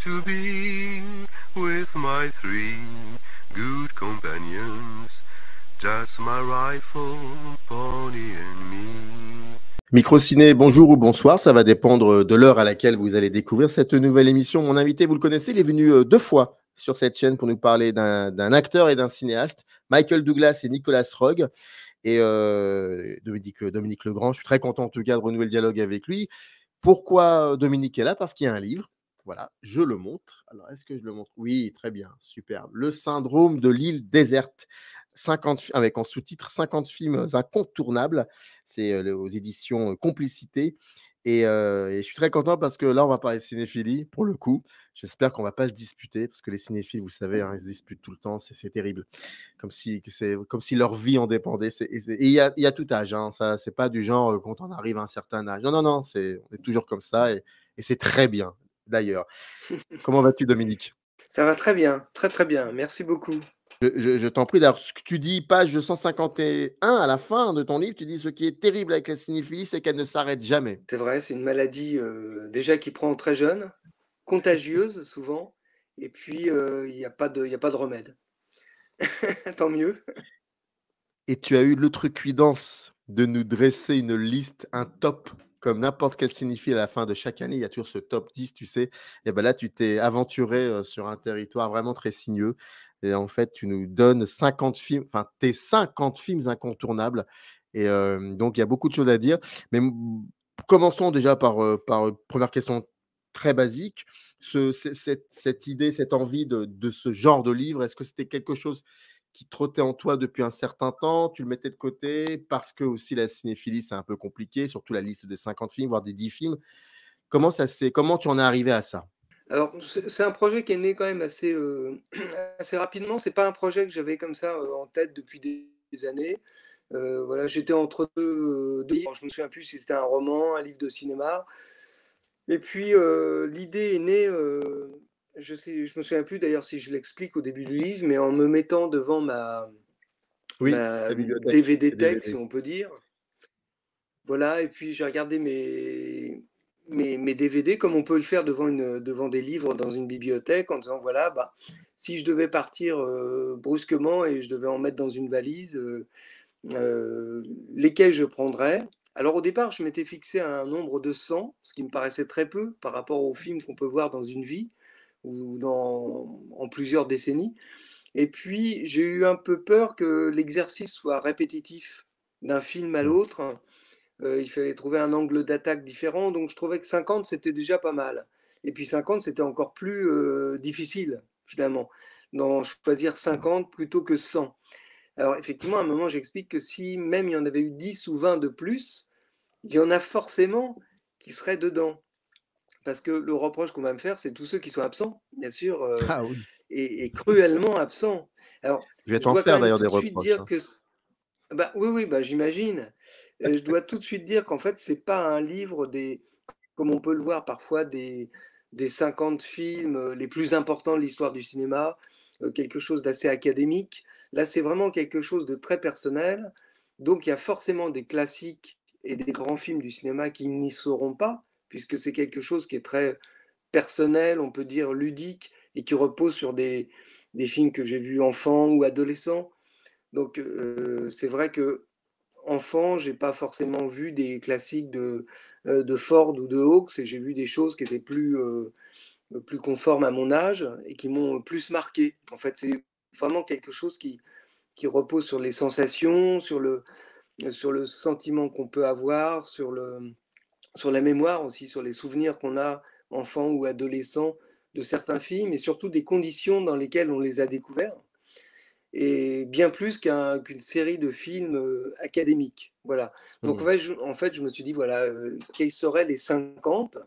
to be with my three good companions, just my rifle, pony and me. Microciné, bonjour ou bonsoir, ça va dépendre de l'heure à laquelle vous allez découvrir cette nouvelle émission. Mon invité, vous le connaissez, il est venu 2 fois sur cette chaîne pour nous parler d'un acteur et d'un cinéaste, Michael Douglas et Nicolas Roeg, et Dominique Legrand. Je suis très content en tout cas de renouer le dialogue avec lui. Pourquoi Dominique est là? Parce qu'il y a un livre. Voilà, je le montre. Alors, est-ce que je le montre? Oui, très bien, superbe. Le syndrome de l'île déserte. 50, avec en sous-titre 50 films incontournables. C'est aux éditions Complicité. Et je suis très content parce que là, on va parler de cinéphilie, pour le coup. J'espère qu'on ne va pas se disputer, parce que les cinéphiles, vous savez, hein, ils se disputent tout le temps, c'est terrible. Comme si leur vie en dépendait. Et il y a tout âge, hein, ça, c'est pas du genre quand on arrive à un certain âge. Non, non, non, on est toujours comme ça, et c'est très bien, d'ailleurs. Comment vas-tu, Dominique? Ça va très bien, très, très bien. Merci beaucoup. Je t'en prie. D'ailleurs, ce que tu dis, page 251, à la fin de ton livre, tu dis: «Ce qui est terrible avec la cinéphilie, c'est qu'elle ne s'arrête jamais». C'est vrai, c'est une maladie, déjà qui prend très jeune, contagieuse souvent et puis, il y a pas de remède. Tant mieux. Et tu as eu l'outrecuidance de nous dresser une liste, un top, comme n'importe quel cinéphile à la fin de chaque année, il y a toujours ce top 10, tu sais? Et ben là, tu t'es aventuré, sur un territoire vraiment très sinueux, et en fait, tu nous donnes 50 films, enfin tes 50 films incontournables, donc il y a beaucoup de choses à dire. Mais commençons déjà par 1 question très basique. Cette idée, cette envie de ce genre de livre, est-ce que c'était quelque chose qui trottait en toi depuis un certain temps? Tu le mettais de côté parce que aussi la cinéphilie, c'est un peu compliqué, surtout la liste des 50 films, voire des 10 films. Comment tu en es arrivé à ça? Alors c'est un projet qui est né quand même assez, assez rapidement. C'est pas un projet que j'avais comme ça, en tête depuis des années. Voilà, j'étais entre 2 livres. Je me souviens plus si c'était un roman, un livre de cinéma. Et puis, l'idée est née, je me souviens plus d'ailleurs si je l'explique au début du livre, mais en me mettant devant ma Oui, ma ta bibliothèque, tes DVD-thèque, si DVD. on peut dire. Voilà, et puis j'ai regardé mes DVD comme on peut le faire devant des livres dans une bibliothèque en disant: «Voilà, bah, si je devais partir, brusquement et je devais en mettre dans une valise, lesquels je prendrais?» Alors au départ, je m'étais fixé un nombre de 100, ce qui me paraissait très peu par rapport aux films qu'on peut voir dans une vie ou en plusieurs décennies. Et puis j'ai eu un peu peur que l'exercice soit répétitif d'un film à Mmh. l'autre. Il fallait trouver un angle d'attaque différent, donc je trouvais que 50 c'était déjà pas mal. Et puis 50 c'était encore plus, difficile finalement, d'en choisir 50 plutôt que 100. Alors effectivement, à un moment, j'explique que si même il y en avait eu 10 ou 20 de plus, il y en a forcément qui seraient dedans. Parce que le reproche qu'on va me faire, c'est tous ceux qui sont absents, bien sûr, Ah oui, et cruellement absents. Alors, je vais je t'en dois quand faire même d'ailleurs tout des de suite reproches, dire hein. que bah, oui, oui, bah, j'imagine. Je dois tout de suite dire qu'en fait, c'est pas un livre des comme on peut le voir parfois des 50 films, les plus importants de l'histoire du cinéma, quelque chose d'assez académique. Là, c'est vraiment quelque chose de très personnel, donc il y a forcément des classiques et des grands films du cinéma qui n'y seront pas, puisque c'est quelque chose qui est très personnel, on peut dire ludique et qui repose sur des films que j'ai vus enfant ou adolescent. Donc, c'est vrai qu'enfant, j'ai pas forcément vu des classiques de Ford ou de Hawks et j'ai vu des choses qui étaient plus conformes à mon âge et qui m'ont plus marqué. En fait, c'est vraiment quelque chose qui repose sur les sensations, sur le sentiment qu'on peut avoir, sur la mémoire aussi, sur les souvenirs qu'on a, enfant ou adolescent, de certains films et surtout des conditions dans lesquelles on les a découverts et bien plus qu'une série de films, académiques. Voilà. Donc Mmh. en fait, je me suis dit voilà, quels seraient les 50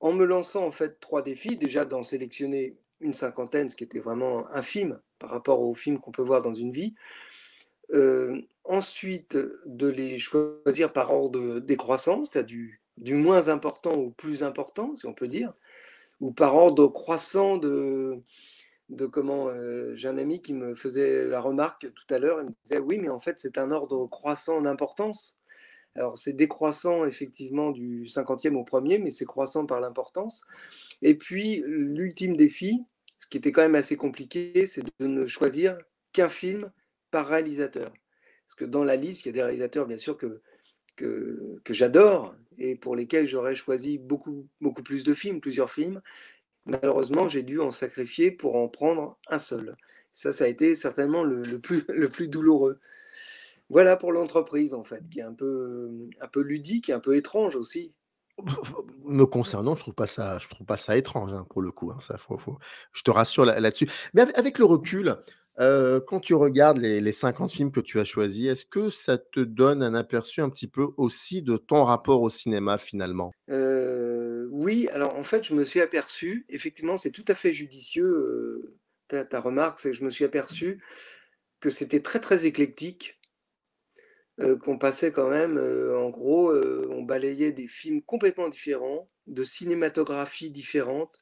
en me lançant en fait 3 défis. Déjà d'en sélectionner une cinquantaine, ce qui était vraiment infime par rapport aux films qu'on peut voir dans une vie. Ensuite, de les choisir par ordre de décroissance, c'est-à-dire du moins important au plus important, si on peut dire, ou par ordre croissant de comment, j'ai un ami qui me faisait la remarque tout à l'heure, il me disait: «Oui, mais en fait, c'est un ordre croissant d'importance». Alors c'est décroissant effectivement du 50e au 1er, mais c'est croissant par l'importance. Et puis l'ultime défi, ce qui était quand même assez compliqué, c'est de ne choisir qu'un film par réalisateur. Parce que dans la liste, il y a des réalisateurs bien sûr que j'adore et pour lesquels j'aurais choisi beaucoup, beaucoup plus de films, plusieurs films. Malheureusement, j'ai dû en sacrifier pour en prendre un seul. Ça a été certainement le plus douloureux. Voilà pour l'entreprise, en fait, qui est un peu ludique et un peu étrange aussi. Me concernant, je trouve pas ça étrange, hein, pour le coup, hein, ça je te rassure là-dessus. Mais avec le recul, quand tu regardes les 50 films que tu as choisis, est-ce que ça te donne un aperçu un petit peu aussi de ton rapport au cinéma finalement? Oui, alors en fait, je me suis aperçu, effectivement, c'est tout à fait judicieux, ta remarque, c'est que je me suis aperçu que c'était très, très éclectique, qu'on passait quand même, en gros, on balayait des films complètement différents, de cinématographies différentes.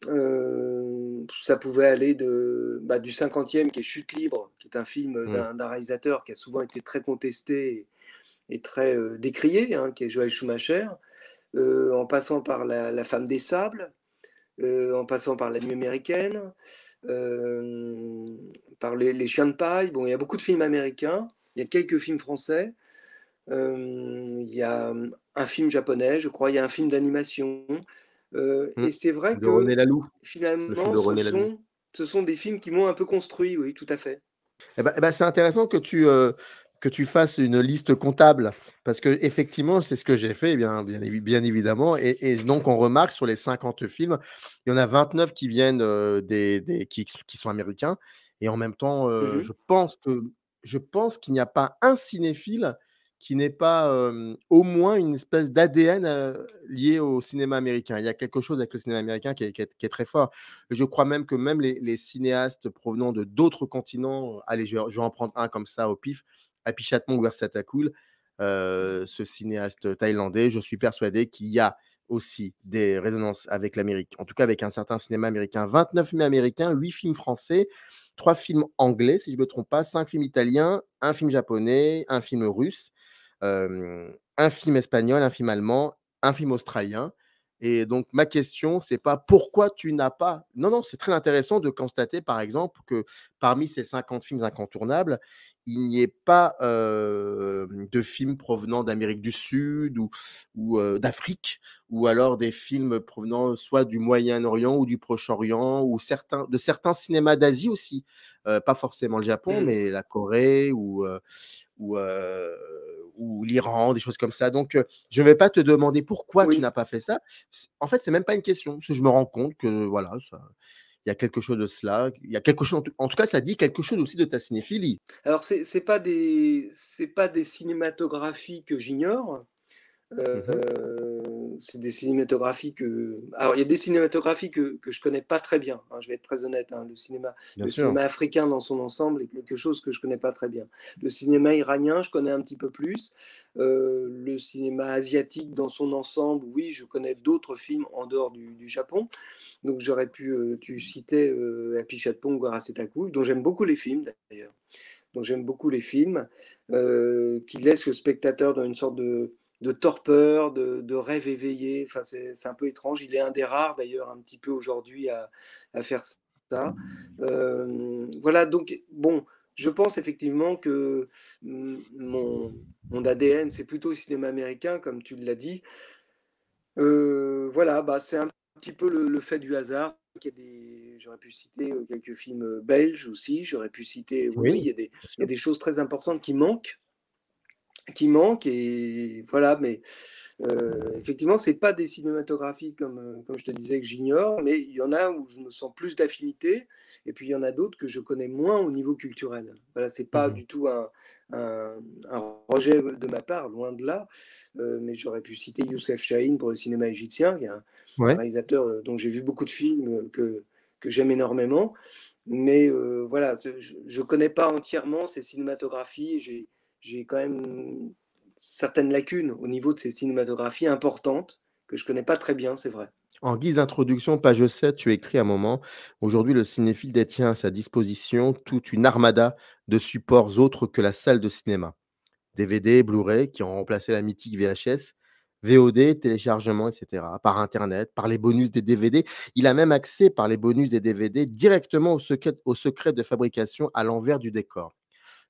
Ça pouvait aller du 50e qui est Chute libre, qui est un film Mmh. d'un réalisateur qui a souvent été très contesté et très, décrié, hein, qui est Joël Schumacher, en passant par La femme des sables, en passant par La nuit américaine, hem, par Les chiens de paille. Bon, il y a beaucoup de films américains, il y a quelques films français, il y a, un film japonais, je crois, il y a un film d'animation, Mmh. et c'est vrai De René que Laloux, le film finalement de René Laloux. ce sont des films qui m'ont un peu construit, oui, tout à fait. C'est intéressant que tu fasses une liste comptable parce qu'effectivement, c'est ce que j'ai fait bien évidemment et donc on remarque sur les 50 films, il y en a 29 qui viennent, des qui sont américains et en même temps, Mmh. je pense qu'il n'y a pas un cinéphile qui n'ait pas, au moins une espèce d'ADN, lié au cinéma américain. Il y a quelque chose avec le cinéma américain qui est très fort. Je crois même que même les cinéastes provenant de d'autres continents, allez, je vais en prendre un comme ça au pif, Apichatpong Weerasethakul, ce cinéaste thaïlandais, je suis persuadé qu'il y a aussi des résonances avec l'Amérique, en tout cas avec un certain cinéma américain. 29 films américains, 8 films français, 3 films anglais, si je ne me trompe pas, 5 films italiens, un film japonais, un film russe, un film espagnol, un film allemand, un film australien. Et donc, ma question, c'est pas pourquoi tu n'as pas. Non, non, c'est très intéressant de constater, par exemple, que parmi ces 50 films incontournables, il n'y ait pas de films provenant d'Amérique du Sud ou d'Afrique, ou alors des films provenant soit du Moyen-Orient ou du Proche-Orient, ou de certains cinémas d'Asie aussi. Pas forcément le Japon, Mmh. mais la Corée ou, ou l'Iran, des choses comme ça. Donc, je ne vais pas te demander pourquoi tu Oui. n'as pas fait ça. En fait, c'est même pas une question, parce que je me rends compte que voilà, il y a quelque chose de cela. Il y a quelque chose, en tout cas, ça dit quelque chose aussi de ta cinéphilie. Alors c'est pas des cinématographies que j'ignore. Mhm. C'est des cinématographies que alors il y a des cinématographies que je connais pas très bien, hein, je vais être très honnête, hein. Bien Le sûr. cinéma africain dans son ensemble est quelque chose que je connais pas très bien. Le cinéma iranien, je connais un petit peu plus. Le cinéma asiatique dans son ensemble, oui, je connais d'autres films en dehors du Japon. Donc j'aurais pu, tu citais, Apichatpong Weerasethakul, dont j'aime beaucoup les films d'ailleurs. Donc j'aime beaucoup les films, qui laissent le spectateur dans une sorte de torpeur, de rêve éveillé. Enfin, c'est un peu étrange. Il est un des rares d'ailleurs un petit peu aujourd'hui à faire ça. Voilà, donc bon, je pense effectivement que mon ADN, c'est plutôt le cinéma américain, comme tu l'as dit. Voilà, bah, c'est un petit peu le fait du hasard. J'aurais pu citer quelques films belges aussi. J'aurais pu citer, oui, Oui, oui, bien il y a sûr. des choses très importantes qui manquent et voilà, mais effectivement, c'est pas des cinématographies comme je te disais que j'ignore, mais il y en a où je me sens plus d'affinité et puis il y en a d'autres que je connais moins au niveau culturel. Voilà, c'est pas Mhm. du tout un rejet de ma part, loin de là, mais j'aurais pu citer Youssef Chahine pour le cinéma égyptien, qui est un Ouais. réalisateur, dont j'ai vu beaucoup de films, que j'aime énormément. Mais voilà, je connais pas entièrement ces cinématographies. J'ai quand même certaines lacunes au niveau de ces cinématographies importantes que je connais pas très bien, c'est vrai. En guise d'introduction, page 7, tu écris un moment: «Aujourd'hui, le cinéphile détient à sa disposition toute une armada de supports autres que la salle de cinéma. DVD, Blu-ray, qui ont remplacé la mythique VHS, VOD, téléchargement, et cetera, par internet, par les bonus des DVD. Il a même accès par les bonus des DVD directement au secret de fabrication à l'envers du décor.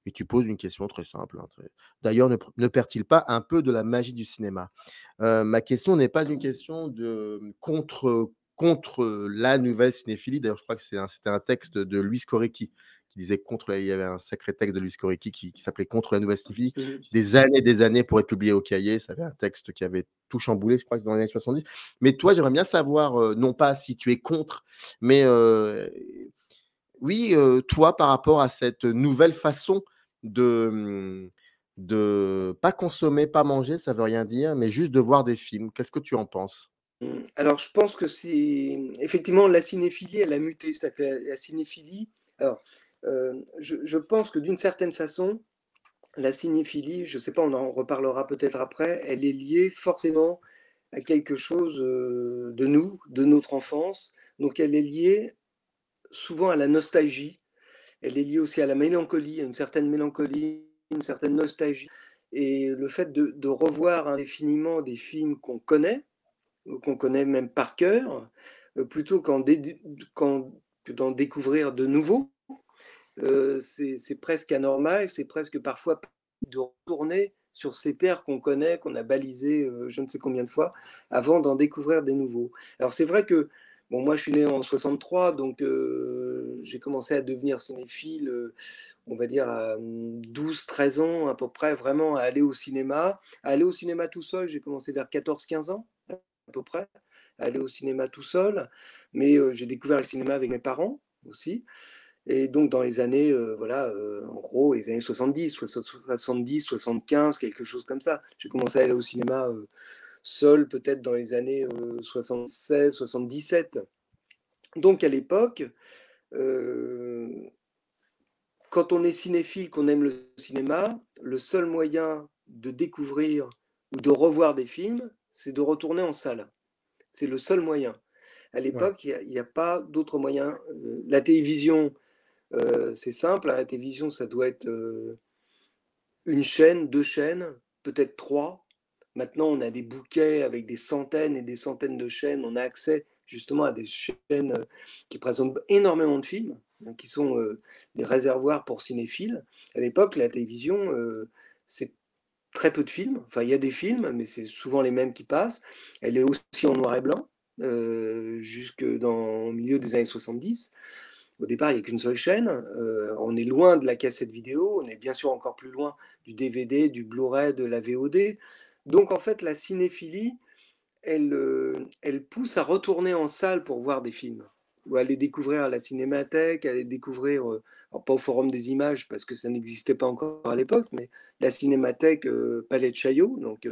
Et tu poses une question très simple, hein, très d'ailleurs, ne perd-il pas un peu de la magie du cinéma? Ma question n'est pas une question de contre la nouvelle cinéphilie. D'ailleurs, je crois que c'était un texte de Luis Correcchi qui disait il y avait un sacré texte de Luis Correcchi qui s'appelait «Contre la nouvelle cinéphilie». Mhm. Des années pour être publié au Cahier. Ça avait un texte qui avait tout chamboulé, je crois que c'est dans les années 70. Mais toi, j'aimerais bien savoir, non pas si tu es contre, mais oui, toi, par rapport à cette nouvelle façon de, de pas consommer, pas manger, ça veut rien dire, mais juste de voir des films. Qu'est-ce que tu en penses? Alors je pense que c'est effectivement la cinéphilie, elle a muté. C'est-à-dire que la cinéphilie alors, je pense que d'une certaine façon, la cinéphilie, je sais pas, on en reparlera peut-être après, elle est liée forcément à quelque chose, de nous, de notre enfance. Donc elle est liée souvent à la nostalgie. Elle est liée aussi à la mélancolie, à une certaine mélancolie, une certaine nostalgie et le fait de revoir indéfiniment des films qu'on connaît même par cœur, plutôt que d'en découvrir de nouveaux, c'est presque anormal, c'est presque parfois de retourner sur ces terres qu'on connaît, qu'on a balisées, je ne sais combien de fois, avant d'en découvrir des nouveaux. Alors c'est vrai que, bon, moi je suis né en 63, donc j'ai commencé à devenir cinéphile, on va dire à 12-13 ans à peu près, vraiment à aller au cinéma. À aller au cinéma tout seul, j'ai commencé vers 14-15 ans à peu près, à aller au cinéma tout seul, mais j'ai découvert le cinéma avec mes parents aussi. Et donc dans les années, voilà, en gros, les années 70, 70, 75, quelque chose comme ça. J'ai commencé à aller au cinéma, seul peut-être dans les années, 76, 77. Donc à l'époque, heu, quand on est cinéphile, qu'on aime le cinéma, le seul moyen de découvrir ou de revoir des films, c'est de retourner en salle. C'est le seul moyen. À Ouais. l'époque, il y a pas d'autre moyen. La télévision, c'est simple, hein, la télévision, ça doit être, 1 chaîne, 2 chaînes, peut-être 3. Maintenant, on a des bouquets avec des centaines et des centaines de chaînes. On a accès justement à des chaînes, qui présentent énormément de films, hein, qui sont, des réservoirs pour cinéphiles. À l'époque, la télévision, c'est très peu de films. Enfin, il y a des films, mais c'est souvent les mêmes qui passent. Elle est aussi en noir et blanc, jusque dans au milieu des années 70. Au départ, il n'y a qu'une seule chaîne. On est loin de la cassette vidéo, on est bien sûr encore plus loin du DVD, du Blu-ray, de la VOD. Donc en fait, la cinéphilie, elle pousse à retourner en salle pour voir des films ou à les découvrir à la cinémathèque, à les découvrir, alors pas au Forum des images parce que ça n'existait pas encore à l'époque, mais la cinémathèque, Palais de Chaillot, donc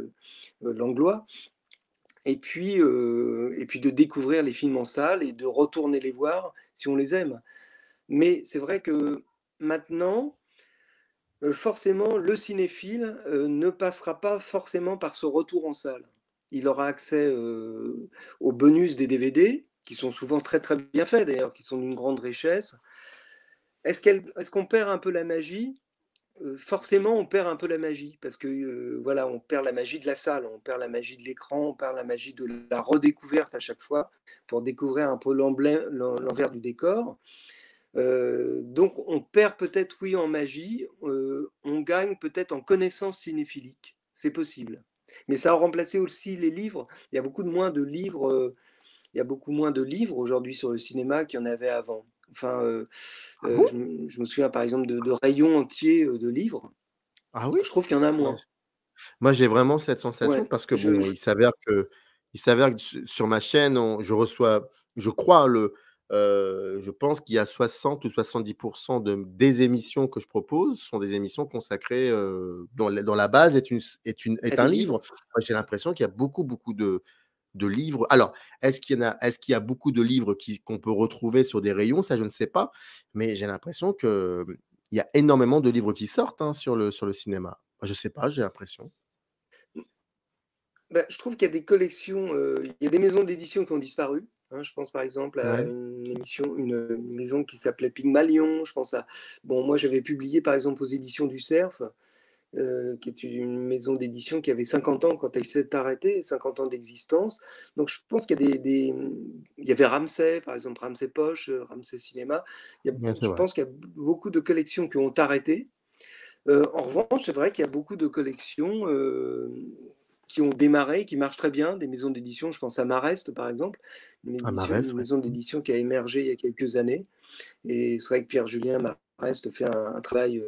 Langlois et puis de découvrir les films en salle et de retourner les voir si on les aime. Mais c'est vrai que maintenant, forcément, le cinéphile, ne passera pas forcément par ce retour en salle. Il aura accès, aux bonus des DVD, qui sont souvent très, très bien faits d'ailleurs, qui sont d'une grande richesse. Est-ce qu'on perd un peu la magie? Forcément, on perd un peu la magie parce que, voilà, on perd la magie de la salle, on perd la magie de l'écran, on perd la magie de la redécouverte à chaque fois pour découvrir un peu l'envers du décor. Donc on perd peut-être, oui, en magie, on gagne peut-être en connaissance cinéphilique, c'est possible. Mais ça a remplacé aussi les livres. Il y a beaucoup moins de livres aujourd'hui sur le cinéma qu'il y en avait avant. Enfin, Ah bon? je me souviens par exemple de rayons entiers, de livres. Ah oui? Je trouve qu'il y en a Ouais. moins. Moi, j'ai vraiment cette sensation Ouais, parce que bon, il s'avère que sur ma chaîne, je reçois, je crois je pense qu'il y a 60 ou 70 des émissions que je propose sont des émissions consacrées, dont la base à est des un livre. livres. Moi, j'ai l'impression qu'il y a beaucoup de livres. Alors, est-ce qu'il y a beaucoup de livres qu'on peut retrouver sur des rayons? Ça, je ne sais pas, mais j'ai l'impression que, il y a énormément de livres qui sortent, hein, sur le cinéma. Je sais pas, j'ai l'impression. Bah, je trouve qu'il y a des collections, il y a des maisons d'édition qui ont disparu, hein. Je pense par exemple à Ouais. une maison qui s'appelait Pygmalion, je pense à bon, moi j'avais publié par exemple aux éditions du Cerf, qui est une maison d'édition qui avait 50 ans quand elle s'est arrêtée, 50 ans d'existence. Donc je pense qu'il y a il y avait Ramsay, par exemple, Ramsay Poche, Ramsay Cinéma. Ouais, c'est Je vrai. pense qu'il y a beaucoup de collections qui ont arrêté. En revanche, c'est vrai qu'il y a beaucoup de collections qui ont démarré, qui marchent très bien, des maisons d'édition. Je pense à Marest, par exemple, À une Marès, ouais. maison d'édition qui a émergé il y a quelques années. Et c'est vrai que Pierre-Julien Marest fait un travail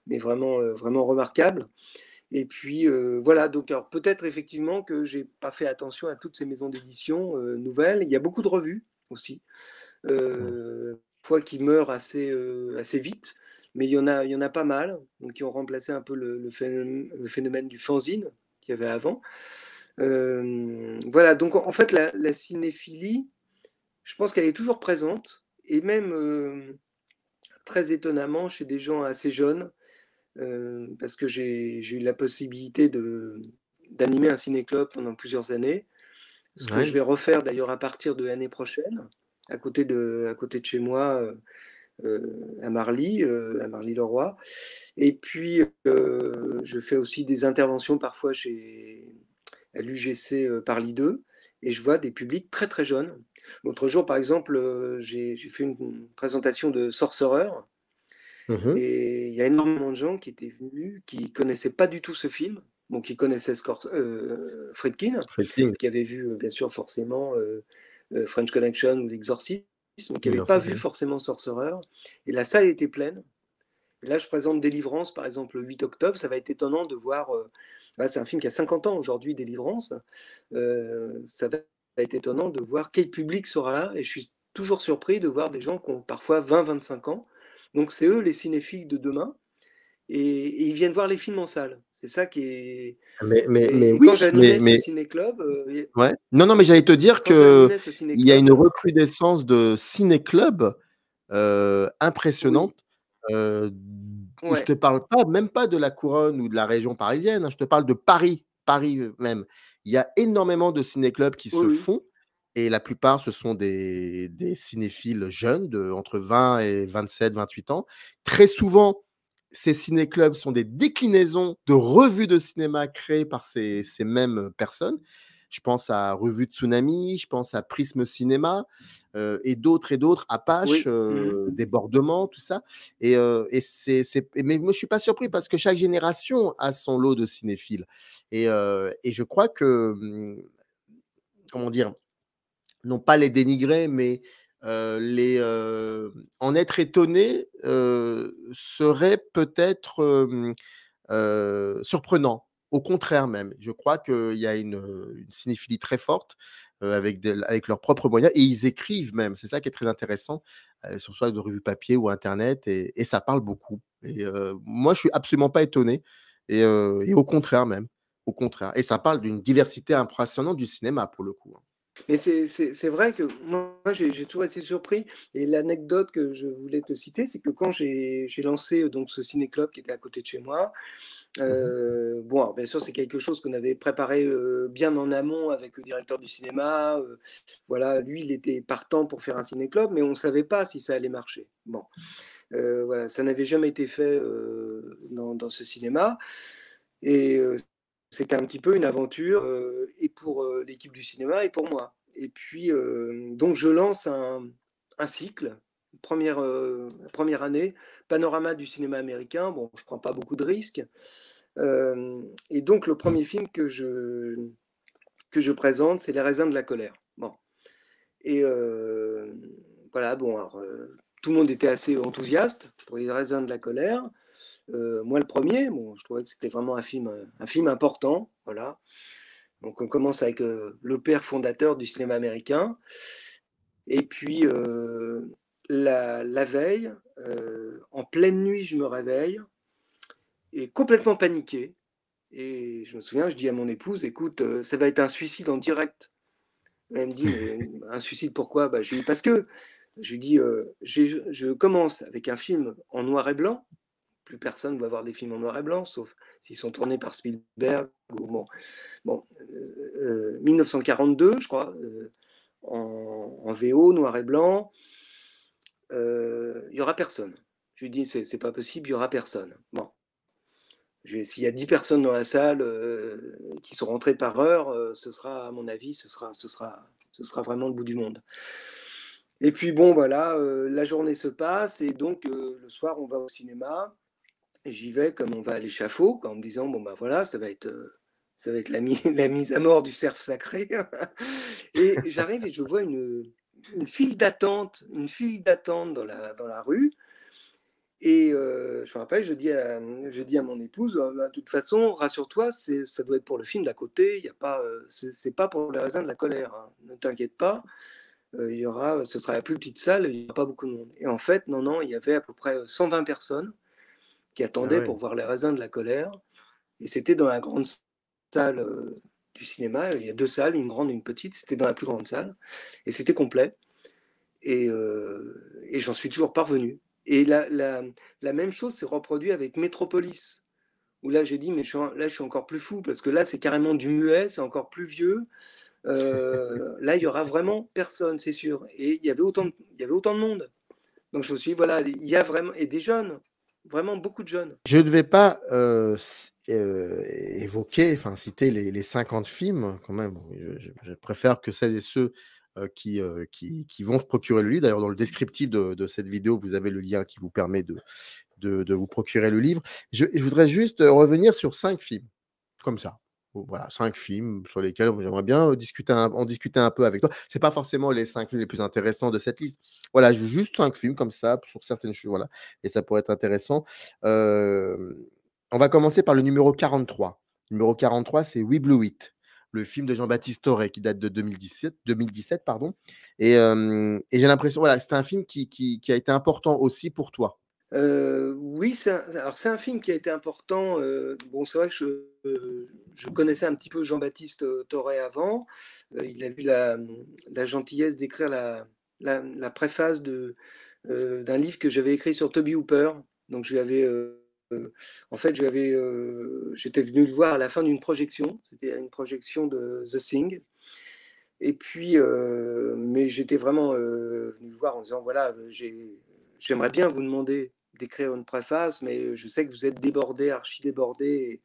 mais vraiment, vraiment remarquable. Et puis voilà, donc alors peut-être effectivement que j'ai pas fait attention à toutes ces maisons d'édition nouvelles. Il y a beaucoup de revues aussi, Ouais. parfois qui meurent assez vite, mais il y en a pas mal, donc qui ont remplacé un peu le phénomène du fanzine qu'il y avait avant. Voilà, donc en fait la cinéphilie, je pense qu'elle est toujours présente, et même très étonnamment chez des gens assez jeunes, parce que j'ai eu la possibilité d'animer un ciné-club pendant plusieurs années, ce que je Ouais. vais refaire d'ailleurs à partir de l'année prochaine, à côté de chez moi, à Marly-le-Roi. Et puis, je fais aussi des interventions parfois à l'UGC Parly 2, et je vois des publics très très jeunes. L'autre jour, par exemple, j'ai fait une présentation de Sorcerer, Mhm. et il y a énormément de gens qui étaient venus, qui connaissaient pas du tout ce film, bon, qui connaissaient Friedkin, Friedkin. qui avaient vu bien sûr forcément French Connection ou L'Exorcisme, mais qui n'avaient pas vu L'exorcisme. forcément Sorcerer. Et la salle était pleine. Et là, je présente Délivrance, par exemple, le 8 octobre. Ça va être étonnant de voir. C'est un film qui a 50 ans aujourd'hui, Délivrance. Ça va être étonnant de voir quel public sera là. Et je suis toujours surpris de voir des gens qui ont parfois 20-25 ans. Donc, c'est eux les cinéphiles de demain. Et ils viennent voir les films en salle. C'est ça qui est. Mais Et quand oui, j'animais ce ciné-club, ouais. Non, non, mais j'allais te dire quand que j'animais ce il y a ciné-club, une recrudescence de ciné-clubs oui, impressionnante. Je ouais, te parle pas, même pas de la couronne ou de la région parisienne, hein, je te parle de Paris, Paris même. Il y a énormément de ciné-clubs qui oui, se oui, font et la plupart, ce sont des cinéphiles jeunes de entre 20 et 27-28 ans. Très souvent, ces ciné-clubs sont des déclinaisons de revues de cinéma créées par ces mêmes personnes. Je pense à Revue Tsunami, je pense à Prisme Cinéma, et d'autres, Apache, oui. Mhm. Débordement, tout ça. Mais moi, je suis pas surpris parce que chaque génération a son lot de cinéphiles. Et je crois que, comment dire, non pas les dénigrer, mais en être étonné serait peut-être surprenant. Au contraire même, je crois qu'il y a une cinéphilie très forte, avec leurs propres moyens et ils écrivent même. C'est ça qui est très intéressant, sur soit de revues papier ou internet et ça parle beaucoup moi je suis absolument pas étonné et au contraire même, au contraire et ça parle d'une diversité impressionnante du cinéma pour le coup, hein. Mais c'est vrai que moi, j'ai toujours été surpris, et l'anecdote que je voulais te citer, c'est que quand j'ai lancé donc ce ciné-club qui était à côté de chez moi, Mmh mh. bon, alors bien sûr, c'est quelque chose qu'on avait préparé bien en amont avec le directeur du cinéma. Voilà, lui, il était partant pour faire un ciné-club, mais on ne savait pas si ça allait marcher. Bon, voilà, ça n'avait jamais été fait dans ce cinéma. Et c'était un petit peu une aventure, et pour l'équipe du cinéma et pour moi. Et puis, donc je lance un cycle, première année, panorama du cinéma américain. Bon, je prends pas beaucoup de risques. Et donc le premier film que je présente, c'est Les raisins de la colère. Bon, et voilà, bon, alors, tout le monde était assez enthousiaste pour Les raisins de la colère. Moi, le premier, bon, je trouvais que c'était vraiment un film important, voilà. Donc on commence avec le père fondateur du cinéma américain. Et puis la veille, en pleine nuit, je me réveille et complètement paniqué. Et je me souviens, je dis à mon épouse, écoute, ça va être un suicide en direct. Elle me dit, mais un suicide pourquoi? Bah, je lui dis, parce que je lui dis, je commence avec un film en noir et blanc. Plus personne ne va voir des films en noir et blanc, sauf s'ils sont tournés par Spielberg. Ou bon 1942, je crois, en VO, noir et blanc. Il n'y aura personne. Je lui dis, c'est pas possible, il n'y aura personne. Bon. S'il y a 10 personnes dans la salle qui sont rentrées par heure, ce sera, à mon avis, ce sera vraiment le bout du monde. Et puis bon, voilà, la journée se passe et donc le soir, on va au cinéma. Et j'y vais comme on va à l'échafaud, en me disant, bon, bah voilà, ça va être la mise à mort du cerf sacré. Et j'arrive et je vois une file d'attente dans la rue. Et je me rappelle, je dis à mon épouse, bah, de toute façon, rassure-toi, ça doit être pour le film d'à côté, y a pas, c'est pas pour les raisins de la colère, hein. Ne t'inquiète pas, ce sera la plus petite salle, il n'y aura pas beaucoup de monde. Et en fait, non, non, il y avait à peu près 120 personnes qui Ah attendaient ouais. pour voir les raisins de la colère. Et c'était dans la grande salle du cinéma. Il y a deux salles, une grande et une petite. C'était dans la plus grande salle. Et c'était complet. Et j'en suis toujours parvenu. Et la même chose s'est reproduite avec Metropolis. Où là, j'ai dit, mais là, je suis encore plus fou. Parce que là, c'est carrément du muet, c'est encore plus vieux. Là, il y aura vraiment personne, c'est sûr. Et il y avait autant de monde. Donc je me suis dit, voilà, il y a vraiment, et des jeunes, vraiment beaucoup de jeunes. Je ne vais pas, évoquer, enfin citer les 50 films quand même. Bon, je préfère que celles et ceux, qui vont se procurer le livre. D'ailleurs, dans le descriptif de cette vidéo, vous avez le lien qui vous permet de vous procurer le livre. Je voudrais juste, revenir sur 5 films, comme ça. Bon, voilà, 5 films sur lesquels j'aimerais bien, en discuter un peu avec toi. C'est pas forcément les 5 films les plus intéressants de cette liste. Voilà, juste 5 films comme ça, sur certaines choses, voilà, et ça pourrait être intéressant. Hem, on va commencer par le numéro 43. Numéro 43, c'est We Blew It, le film de Jean-Baptiste Toré qui date de 2017, pardon, et j'ai l'impression, voilà, c'est un film qui a été important aussi pour toi. Oui, c'est un film qui a été important. Bon, c'est vrai que je connaissais un petit peu Jean-Baptiste Toré avant. Il a eu la gentillesse d'écrire la préface d'un livre que j'avais écrit sur Toby Hooper. Donc, en fait, j'étais venu le voir à la fin d'une projection. C'était une projection de The Thing. Et puis, mais j'étais vraiment venu le voir en disant, voilà, j'aimerais bien vous demander d'écrire une préface, mais je sais que vous êtes débordé, archi débordé,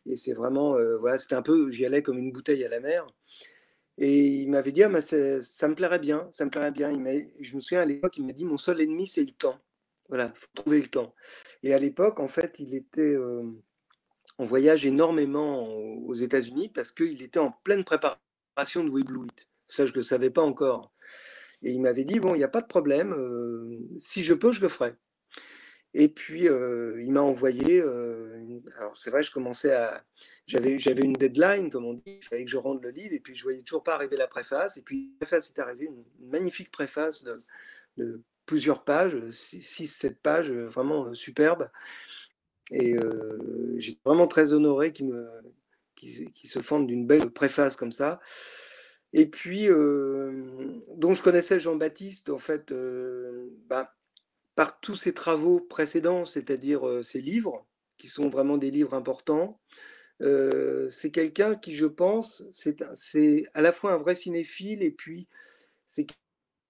et c'est vraiment, voilà, c'était un peu, j'y allais comme une bouteille à la mer. Et il m'avait dit, ah, mais ça me plairait bien, ça me plairait bien. Je me souviens à l'époque, il m'a dit, mon seul ennemi, c'est le temps. Voilà, faut trouver le temps. Et à l'époque, en fait, il était en voyage énormément aux États-Unis parce qu'il était en pleine préparation de We Blew It. Ça, je ne le savais pas encore. Et il m'avait dit, bon, il n'y a pas de problème, si je peux, je le ferai. Et puis, il m'a envoyé, alors c'est vrai, j'avais une deadline, comme on dit, il fallait que je rende le livre, et puis je voyais toujours pas arriver la préface, et puis la préface est arrivée, une magnifique préface de plusieurs pages, 6-7 pages, vraiment superbe. Et j'étais vraiment très honoré qu'il se fende d'une belle préface comme ça. Et puis, donc je connaissais Jean-Baptiste, en fait, par tous ses travaux précédents, c'est-à-dire ses livres, qui sont vraiment des livres importants. C'est quelqu'un qui, je pense, c'est à la fois un vrai cinéphile, et puis c'est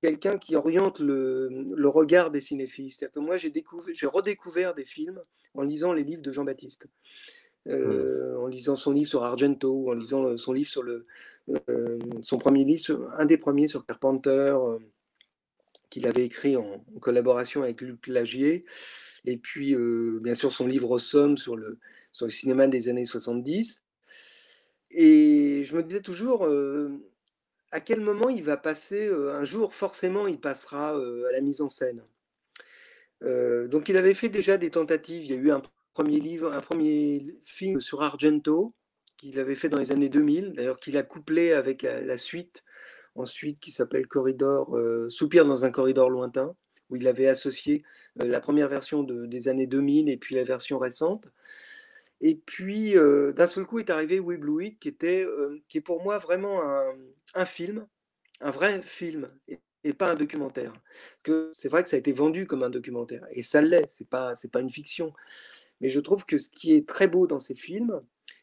quelqu'un qui oriente le regard des cinéphiles. C'est-à-dire que moi, j'ai redécouvert des films en lisant les livres de Jean-Baptiste. Mmh. En lisant son livre sur Argento, ou en lisant son livre son premier livre, un des premiers sur Carpenter, qu'il avait écrit en collaboration avec Luc Lagier, et puis bien sûr son livre Somme sur le cinéma des années 70. Et je me disais toujours, à quel moment il va passer, un jour forcément il passera à la mise en scène. Donc il avait fait déjà des tentatives. Il y a eu un premier film sur Argento qu'il avait fait dans les années 2000, d'ailleurs qu'il a couplé avec la suite ensuite, qui s'appelle Soupir dans un corridor lointain, où il avait associé la première version des années 2000 et puis la version récente. Et puis d'un seul coup est arrivé We Blew It, qui est pour moi vraiment un film, un vrai film, et pas un documentaire. Parce que c'est vrai que ça a été vendu comme un documentaire, et ça l'est, c'est pas une fiction. Mais je trouve que ce qui est très beau dans ces films,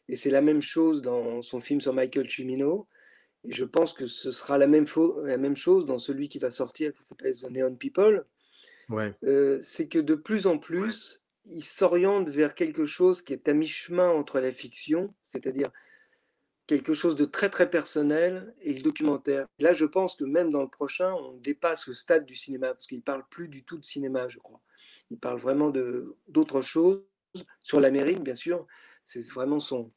et c'est la même chose dans son film sur Michael Cimino, et je pense que ce sera la même chose dans celui qui va sortir, qui s'appelle The Neon People, Ouais. c'est que de plus en plus, il s'oriente vers quelque chose qui est à mi-chemin entre la fiction, c'est-à-dire quelque chose de très, très personnel et le documentaire. Là, je pense que même dans le prochain, on dépasse le stade du cinéma, parce qu'il parle plus du tout de cinéma, je crois. Il parle vraiment d'autre chose, sur l'Amérique, bien sûr. C'est vraiment son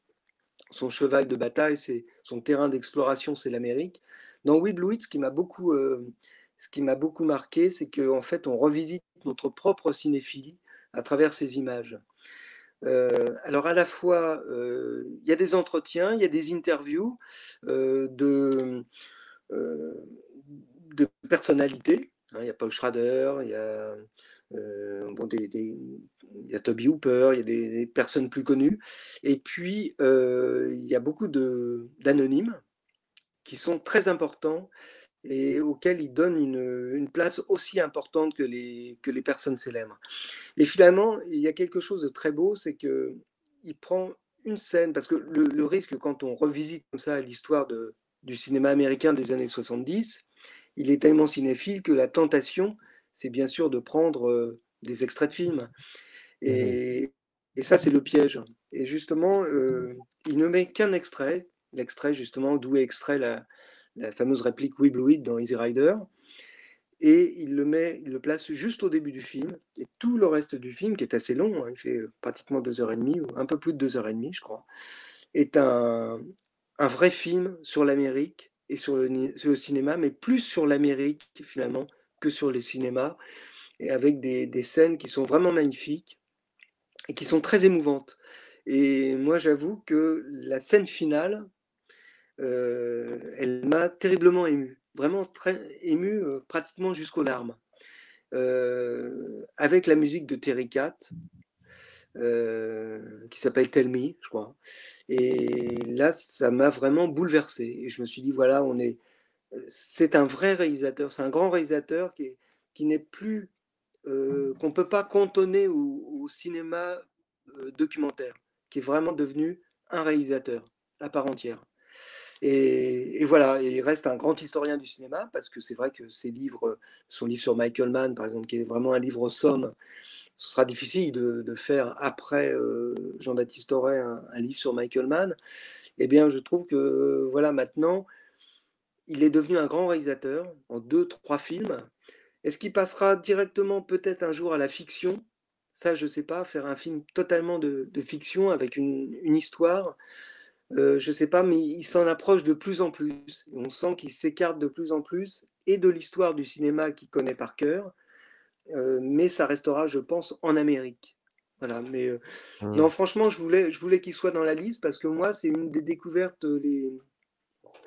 cheval de bataille, c'est son terrain d'exploration, c'est l'Amérique. Dans We Blue It, ce qui m'a beaucoup marqué, c'est qu'en fait, on revisite notre propre cinéphilie à travers ces images. Alors à la fois, il y a des entretiens, il y a des interviews de, euh, de personnalités. Hein, il y a Paul Schrader, il y a, bon, il y a Toby Hooper, il y a des personnes plus connues. Et puis, il y a beaucoup d'anonymes qui sont très importants et auxquels ils donnent une place aussi importante que les personnes célèbres. Et finalement, il y a quelque chose de très beau, c'est qu'il prend une scène, parce que le risque quand on revisite comme ça l'histoire du cinéma américain des années 70, il est tellement cinéphile que la tentation, c'est bien sûr de prendre des extraits de films. Mhm. Et, et ça, c'est le piège. Et justement, il ne met qu'un extrait, l'extrait justement d'où est extrait la fameuse réplique We Blew It dans Easy Rider, et il le place juste au début du film, et tout le reste du film, qui est assez long, hein, il fait pratiquement 2 heures et demie, ou un peu plus de 2 heures et demie, je crois, est un vrai film sur l'Amérique et sur le cinéma, mais plus sur l'Amérique finalement que sur les cinémas, et avec des scènes qui sont vraiment magnifiques et qui sont très émouvantes. Et moi, j'avoue que la scène finale, elle m'a terriblement ému, vraiment très ému, pratiquement jusqu'aux larmes. Avec la musique de Terry Cat, qui s'appelle Tell Me, je crois. Et là, ça m'a vraiment bouleversé. Et je me suis dit, voilà, c'est un vrai réalisateur, c'est un grand réalisateur qui n'est plus, qu'on ne peut pas cantonner au cinéma documentaire, qui est vraiment devenu un réalisateur à part entière. Et voilà, et il reste un grand historien du cinéma, parce que c'est vrai que ses livres, son livre sur Michael Mann, par exemple, qui est vraiment un livre somme, ce sera difficile de faire après Jean-Baptiste Aurey un livre sur Michael Mann. Eh bien, je trouve que voilà, maintenant, il est devenu un grand réalisateur en 2, 3 films. Est-ce qu'il passera directement peut-être un jour à la fiction? Ça, je ne sais pas, faire un film totalement de fiction avec une histoire. Je ne sais pas, mais il s'en approche de plus en plus. On sent qu'il s'écarte de plus en plus et de l'histoire du cinéma qu'il connaît par cœur, mais ça restera, je pense, en Amérique. Voilà, mais non, Mhm. franchement, je voulais qu'il soit dans la liste, parce que moi, c'est une des découvertes les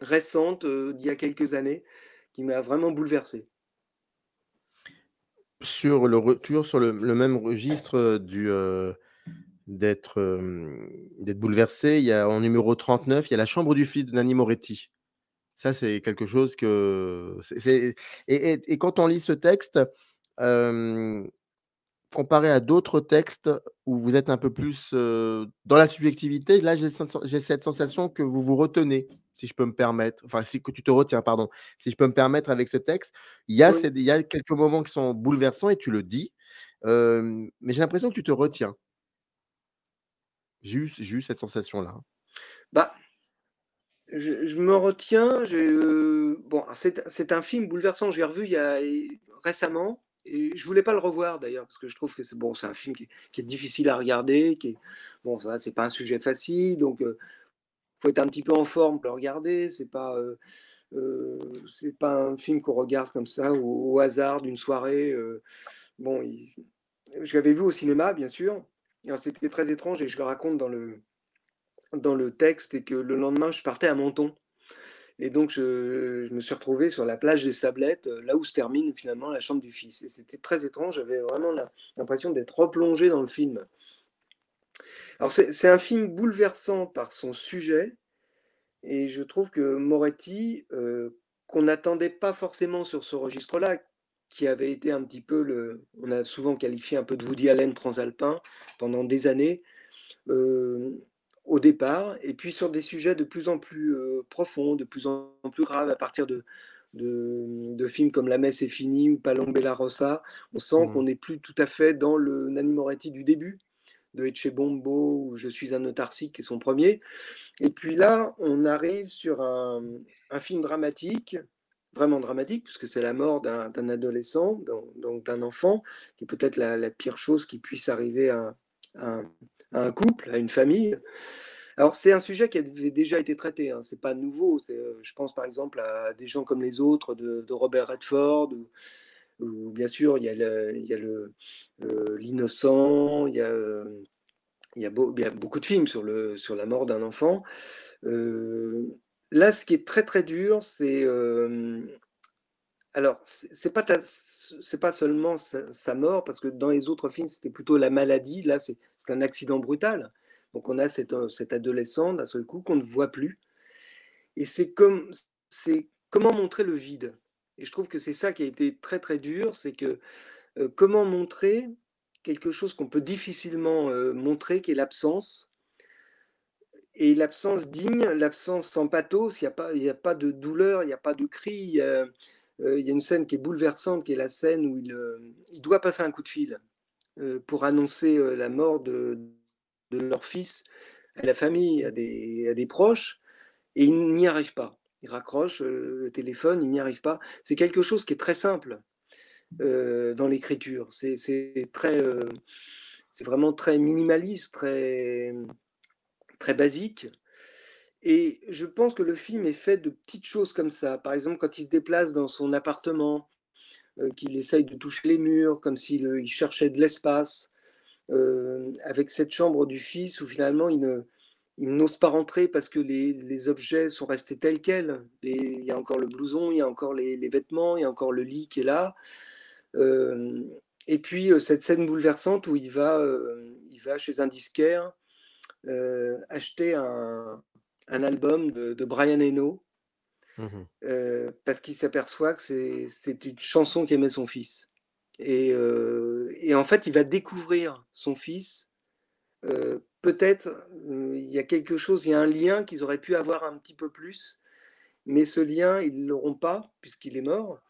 récentes d'il y a quelques années qui m'a vraiment bouleversé. Toujours sur le même registre d'être bouleversé, il y a en numéro 39, il y a La chambre du fils de Nanni Moretti. Ça, c'est quelque chose que et quand on lit ce texte, hem, comparé à d'autres textes où vous êtes un peu plus, dans la subjectivité, là, j'ai cette sensation que vous vous retenez, si je peux me permettre, enfin, si que tu te retiens, pardon, si je peux me permettre avec ce texte. Oui. Il y a quelques moments qui sont bouleversants et tu le dis, mais j'ai l'impression que tu te retiens. J'ai eu cette sensation-là. Bah, je me retiens. Bon, c'est un film bouleversant. J'ai revu récemment, et je voulais pas le revoir d'ailleurs, parce que je trouve que c'est bon, c'est un film qui est difficile à regarder, bon, ça, c'est pas un sujet facile, donc faut être un petit peu en forme pour le regarder. C'est pas un film qu'on regarde comme ça au hasard d'une soirée. Bon, je l'avais vu au cinéma, bien sûr. Alors, c'était très étrange, et je le raconte dans le texte, et que le lendemain, je partais à Menton. Et donc, je me suis retrouvé sur la plage des Sablettes, là où se termine finalement la chambre du fils. Et c'était très étrange, j'avais vraiment l'impression d'être replongé dans le film. Alors, c'est un film bouleversant par son sujet, et je trouve que Moretti, qu'on n'attendait pas forcément sur ce registre-là, qui avait été un petit peu on a souvent qualifié un peu de Woody Allen transalpin pendant des années, euh, au départ, et puis sur des sujets de plus en plus profonds, de plus en plus graves, à partir de films comme La Messe est finie ou Palombe la Rosa. On sent qu'on n'est plus tout à fait dans le Nanni Moretti du début, de Ecce-Bombo ou Je suis un autarcique, qui est son premier. Et puis là, on arrive sur un film dramatique, vraiment dramatique, puisque c'est la mort d'un adolescent, donc d'un enfant, qui est peut-être la pire chose qui puisse arriver à un couple, à une famille. Alors, c'est un sujet qui avait déjà été traité, hein, c'est pas nouveau. Je pense par exemple à Des gens comme les autres de Robert Redford, ou bien sûr, il y a l'innocent, il y a beaucoup de films sur la mort d'un enfant. Là, ce qui est très très dur, c'est alors c'est pas seulement sa mort, parce que dans les autres films c'était plutôt la maladie. Là, c'est un accident brutal. Donc on a cet adolescent d'un seul coup qu'on ne voit plus, et c'est comment montrer le vide. Et je trouve que c'est ça qui a été très très dur, c'est que comment montrer quelque chose qu'on peut difficilement montrer, qui est l'absence. Et l'absence digne, l'absence sans pathos, il y a pas de douleur, il y a pas de cri. Il y a une scène qui est bouleversante, qui est la scène où il doit passer un coup de fil pour annoncer la mort de leur fils à la famille, à des proches, et il n'y arrive pas. Il raccroche le téléphone, il n'y arrive pas. C'est quelque chose qui est très simple dans l'écriture. C'est vraiment très minimaliste, très basique. Et je pense que le film est fait de petites choses comme ça. Par exemple, quand il se déplace dans son appartement, qu'il essaye de toucher les murs, comme s'il il cherchait de l'espace, avec cette chambre du fils où finalement il n'ose pas rentrer parce que les objets sont restés tels quels. Il y a encore le blouson, il y a encore les vêtements, il y a encore le lit qui est là. Et puis cette scène bouleversante où il va chez un disquaire acheter un album de Brian Eno, parce qu'il s'aperçoit que c'est une chanson qu'aimait son fils. Et en fait, il va découvrir son fils. Peut-être, il y a quelque chose, il y a un lien qu'ils auraient pu avoir un petit peu plus, mais ce lien, ils ne l'auront pas, puisqu'il est mort.